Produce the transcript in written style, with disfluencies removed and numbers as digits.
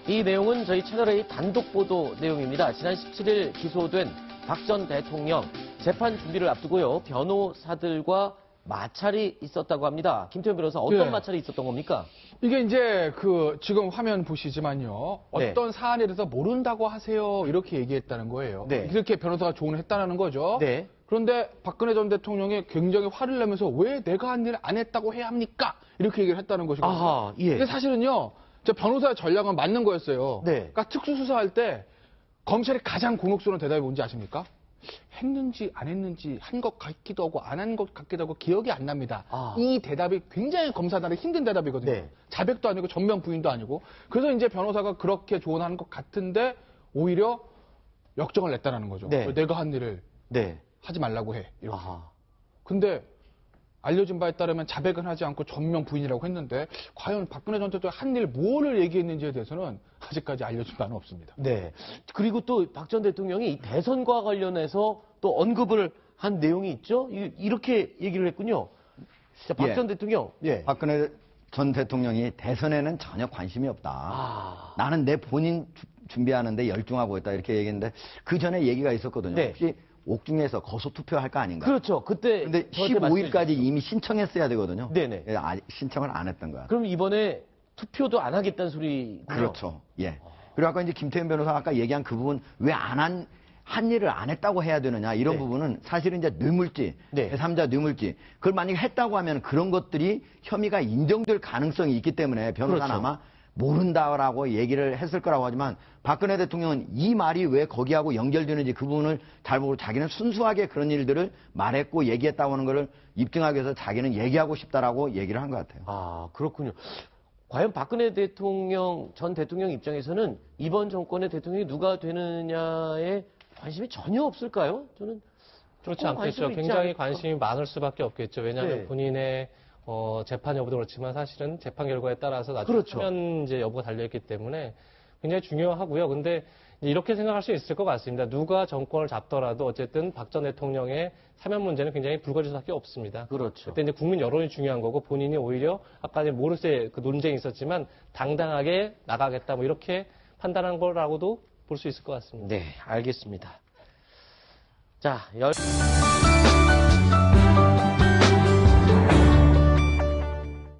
이 내용은 저희 채널A 단독 보도 내용입니다. 지난 17일 기소된 박 전 대통령 재판 준비를 앞두고요. 변호사들과 마찰이 있었다고 합니다. 김태현 변호사, 어떤 마찰이 있었던 겁니까? 이게 이제 지금 화면 보시지만요. 어떤 사안에 대해서 모른다고 하세요. 이렇게 얘기했다는 거예요. 이렇게 변호사가 조언을 했다는 거죠. 그런데 박근혜 전 대통령이 굉장히 화를 내면서 왜 내가 한 일을 안 했다고 해야 합니까? 이렇게 얘기를 했다는 것이거든요. 근데 사실은요. 변호사의 전략은 맞는 거였어요. 그러니까 특수수사할 때 검찰이 가장 곤혹스러운 대답이 뭔지 아십니까? 했는지 안 했는지 한 것 같기도 하고 안 한 것 같기도 하고 기억이 안 납니다. 이 대답이 굉장히 검사들이 힘든 대답이거든요. 자백도 아니고 전면 부인도 아니고. 그래서 이제 변호사가 그렇게 조언하는 것 같은데 오히려 역정을 냈다는 거죠. 내가 한 일을 하지 말라고 해. 이렇게. 근데 알려진 바에 따르면 자백은 하지 않고 전면 부인이라고 했는데 과연 박근혜 전 대통령이 한 일 뭐를 얘기했는지에 대해서는 아직까지 알려진 바는 없습니다. 그리고 또 박 전 대통령이 대선과 관련해서 또 언급을 한 내용이 있죠? 이렇게 얘기를 했군요. 박 전 대통령. 박근혜 전 대통령이 대선에는 전혀 관심이 없다. 나는 내 본인 준비하는데 열중하고 있다. 이렇게 얘기했는데 그 전에 얘기가 있었거든요. 혹시 옥중에서 거소 투표할 거 아닌가? 그렇죠. 그때. 근데 15일까지 이미 신청했어야 되거든요. 신청을 안 했던 거야. 그럼 이번에 투표도 안 하겠다는 소리군요. 그렇죠. 그리고 아까 이제 김태현 변호사가 아까 얘기한 그 부분 왜 한 일을 안 했다고 해야 되느냐 이런 부분은 사실은 이제 뇌물죄, 제3자 뇌물죄 그걸 만약에 했다고 하면 그런 것들이 혐의가 인정될 가능성이 있기 때문에 변호사는 아마 모른다라고 얘기를 했을 거라고 하지만 박근혜 대통령은 이 말이 왜 거기하고 연결되는지 그 부분을 잘 보고 자기는 순수하게 그런 일들을 말했고 얘기했다고 하는 것을 입증하기 위해서 자기는 얘기하고 싶다라고 얘기를 한 것 같아요. 그렇군요. 과연 박근혜 전 대통령 입장에서는 이번 정권의 대통령이 누가 되느냐에 관심이 전혀 없을까요? 저는 그렇지 않겠죠. 굉장히 관심이 많을 수밖에 없겠죠. 왜냐하면 본인의 재판 여부도 그렇지만 사실은 재판 결과에 따라서 나중에 사면 이제 여부가 달려있기 때문에 굉장히 중요하고요. 근데 이렇게 생각할 수 있을 것 같습니다. 누가 정권을 잡더라도 어쨌든 박 전 대통령의 사면 문제는 굉장히 불거질 수밖에 없습니다. 그때 이제 국민 여론이 중요한 거고 본인이 오히려 아까 이제 모르쇠 그 논쟁이 있었지만 당당하게 나가겠다 뭐 이렇게 판단한 거라고도 볼 수 있을 것 같습니다. 알겠습니다. 자,